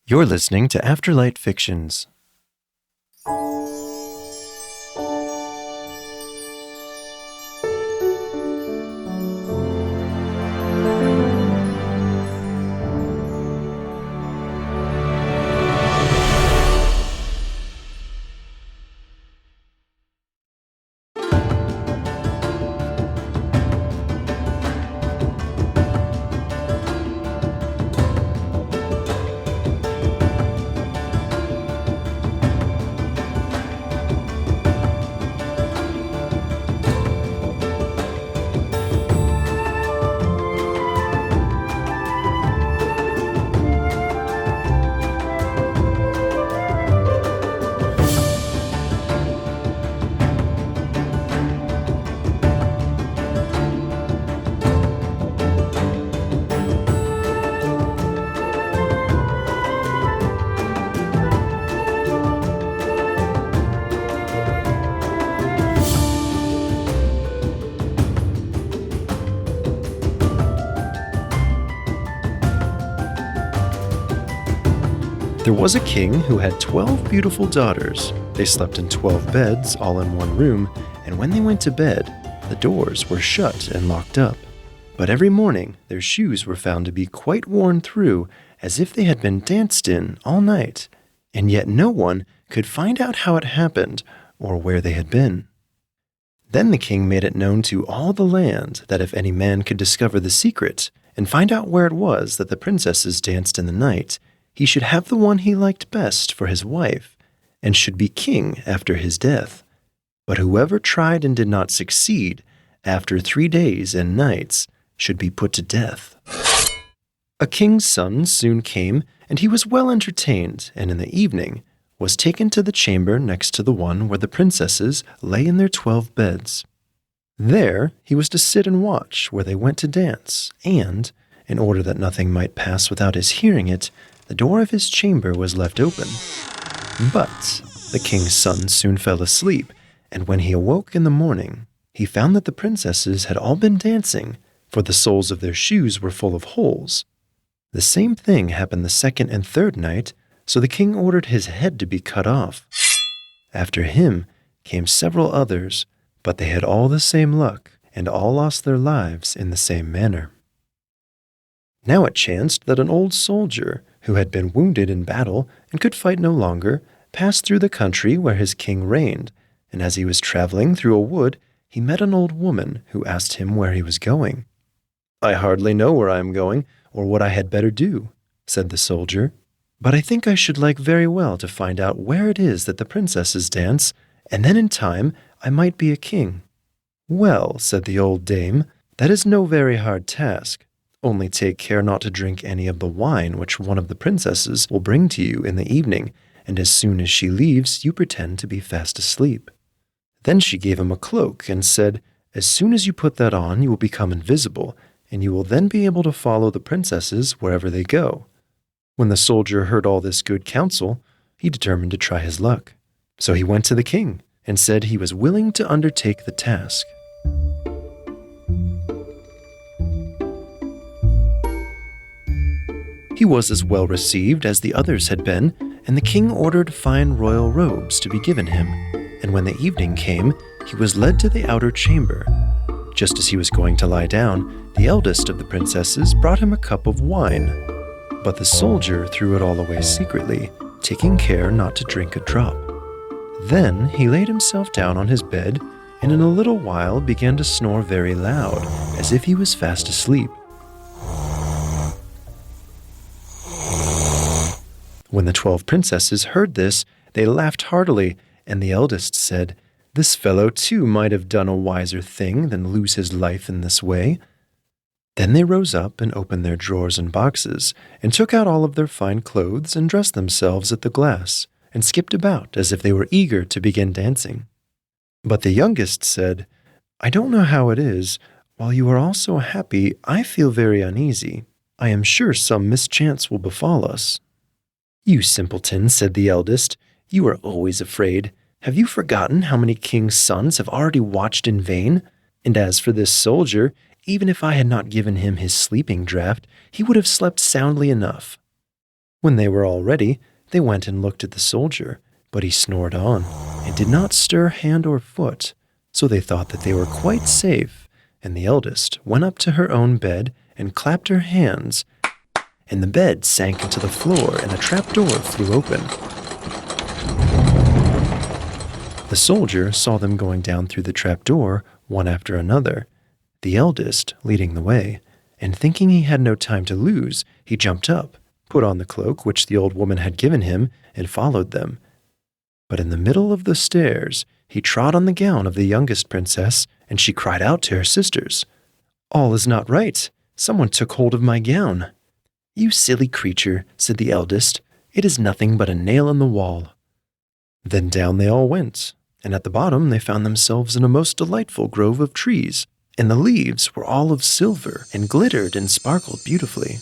You're listening to Afterlight Fictions. There was a king who had 12 beautiful daughters. They slept in 12 beds, all in one room, and when they went to bed, the doors were shut and locked up. But every morning, their shoes were found to be quite worn through, as if they had been danced in all night, and yet no one could find out how it happened or where they had been. Then the king made it known to all the land that if any man could discover the secret and find out where it was that the princesses danced in the night, he should have the one he liked best for his wife, and should be king after his death. But whoever tried and did not succeed, after 3 days and nights, should be put to death. A king's son soon came, and he was well entertained, and in the evening was taken to the chamber next to the one where the princesses lay in their 12 beds. There he was to sit and watch where they went to dance, and, in order that nothing might pass without his hearing it, the door of his chamber was left open. But the king's son soon fell asleep, and when he awoke in the morning, he found that the princesses had all been dancing, for the soles of their shoes were full of holes. The same thing happened the second and third night, so the king ordered his head to be cut off. After him came several others, but they had all the same luck, and all lost their lives in the same manner. Now it chanced that an old soldier, who had been wounded in battle and could fight no longer, passed through the country where his king reigned, and as he was traveling through a wood, he met an old woman who asked him where he was going. "I hardly know where I am going, or what I had better do," said the soldier, "but I think I should like very well to find out where it is that the princesses dance, and then in time I might be a king." "Well," said the old dame, "that is no very hard task. Only take care not to drink any of the wine which one of the princesses will bring to you in the evening, and as soon as she leaves, you pretend to be fast asleep." Then she gave him a cloak and said, "As soon as you put that on, you will become invisible, and you will then be able to follow the princesses wherever they go." When the soldier heard all this good counsel, he determined to try his luck. So he went to the king and said he was willing to undertake the task. He was as well received as the others had been, and the king ordered fine royal robes to be given him, and when the evening came, he was led to the outer chamber. Just as he was going to lie down, the eldest of the princesses brought him a cup of wine, but the soldier threw it all away secretly, taking care not to drink a drop. Then he laid himself down on his bed, and in a little while began to snore very loud, as if he was fast asleep. When the 12 princesses heard this, they laughed heartily, and the eldest said, "This fellow too might have done a wiser thing than lose his life in this way." Then they rose up and opened their drawers and boxes, and took out all of their fine clothes and dressed themselves at the glass, and skipped about as if they were eager to begin dancing. But the youngest said, "I don't know how it is. While you are all so happy, I feel very uneasy. I am sure some mischance will befall us." "You simpleton," said the eldest, "you are always afraid. Have you forgotten how many kings' sons have already watched in vain? And as for this soldier, even if I had not given him his sleeping draught, he would have slept soundly enough." When they were all ready, they went and looked at the soldier, but he snored on and did not stir hand or foot, so they thought that they were quite safe, and the eldest went up to her own bed and clapped her hands, and the bed sank into the floor and the trapdoor flew open. The soldier saw them going down through the trapdoor, one after another, the eldest leading the way, and thinking he had no time to lose, he jumped up, put on the cloak which the old woman had given him, and followed them. But in the middle of the stairs, he trod on the gown of the youngest princess, and she cried out to her sisters, "All is not right. Someone took hold of my gown." "You silly creature," said the eldest, "it is nothing but a nail in the wall." Then down they all went, and at the bottom they found themselves in a most delightful grove of trees, and the leaves were all of silver and glittered and sparkled beautifully.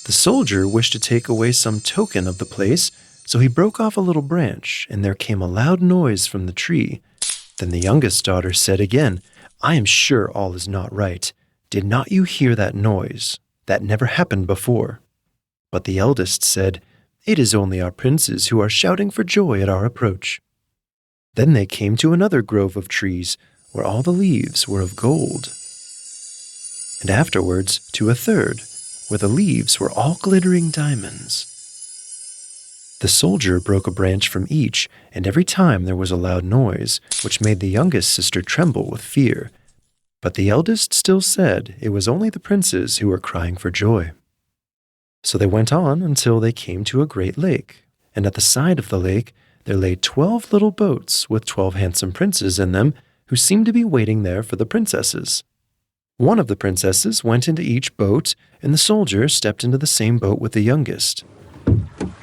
The soldier wished to take away some token of the place, so he broke off a little branch, and there came a loud noise from the tree. Then the youngest daughter said again, "I am sure all is not right. Did not you hear that noise? That never happened before." But the eldest said, "It is only our princes who are shouting for joy at our approach." Then they came to another grove of trees, where all the leaves were of gold, and afterwards to a third, where the leaves were all glittering diamonds. The soldier broke a branch from each, and every time there was a loud noise, which made the youngest sister tremble with fear. But the eldest still said it was only the princes who were crying for joy. So they went on until they came to a great lake, and at the side of the lake there lay 12 little boats with 12 handsome princes in them, who seemed to be waiting there for the princesses. One of the princesses went into each boat, and the soldier stepped into the same boat with the youngest.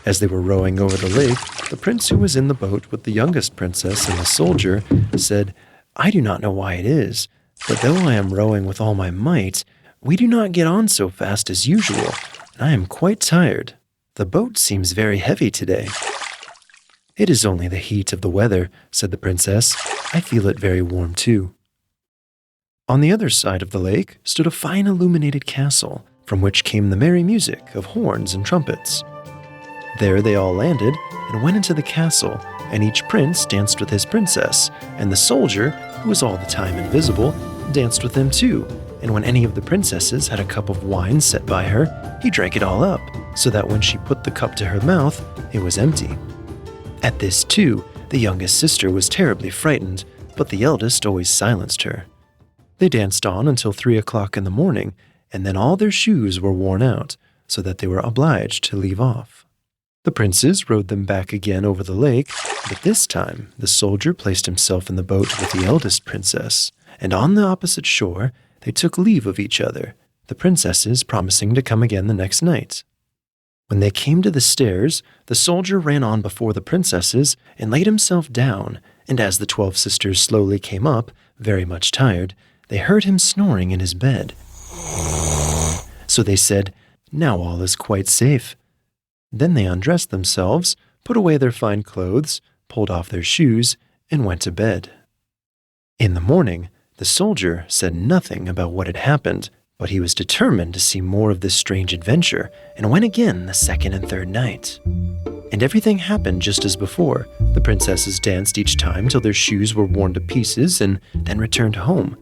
As they were rowing over the lake, the prince who was in the boat with the youngest princess and the soldier said, "I do not know why it is, but though I am rowing with all my might, we do not get on so fast as usual, and I am quite tired. The boat seems very heavy today." "It is only the heat of the weather," said the princess. "I feel it very warm too." On the other side of the lake stood a fine illuminated castle, from which came the merry music of horns and trumpets. There they all landed and went into the castle, and each prince danced with his princess, and the soldier, who was all the time invisible, danced with them too, and when any of the princesses had a cup of wine set by her, he drank it all up, so that when she put the cup to her mouth, it was empty. At this too, the youngest sister was terribly frightened, but the eldest always silenced her. They danced on until 3 o'clock in the morning, and then all their shoes were worn out, so that they were obliged to leave off. The princes rowed them back again over the lake, but this time the soldier placed himself in the boat with the eldest princess, and on the opposite shore they took leave of each other, the princesses promising to come again the next night. When they came to the stairs, the soldier ran on before the princesses and laid himself down, and as the 12 sisters slowly came up, very much tired, they heard him snoring in his bed. So they said, "Now all is quite safe." Then they undressed themselves, put away their fine clothes, pulled off their shoes, and went to bed. In the morning, the soldier said nothing about what had happened, but he was determined to see more of this strange adventure, and went again the second and third night. And everything happened just as before. The princesses danced each time till their shoes were worn to pieces, and then returned home.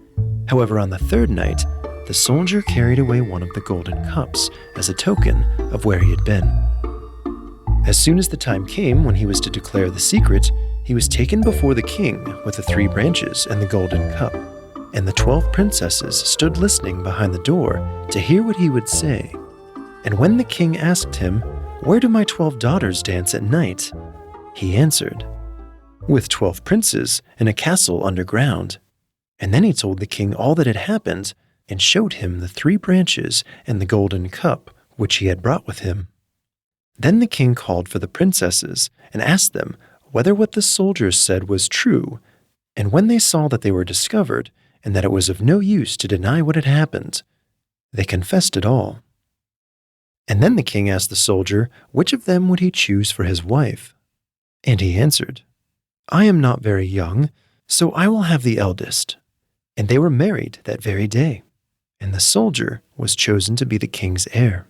However, on the third night, the soldier carried away one of the golden cups as a token of where he had been. As soon as the time came when he was to declare the secret, he was taken before the king with the 3 branches and the golden cup, and the 12 princesses stood listening behind the door to hear what he would say. And when the king asked him, "Where do my 12 daughters dance at night?" he answered, "With 12 princes in a castle underground." And then he told the king all that had happened, and showed him the 3 branches and the golden cup which he had brought with him. Then the king called for the princesses and asked them whether what the soldiers said was true, and when they saw that they were discovered and that it was of no use to deny what had happened, they confessed it all. And then the king asked the soldier which of them would he choose for his wife. And he answered, "I am not very young, so I will have the eldest." And they were married that very day, and the soldier was chosen to be the king's heir.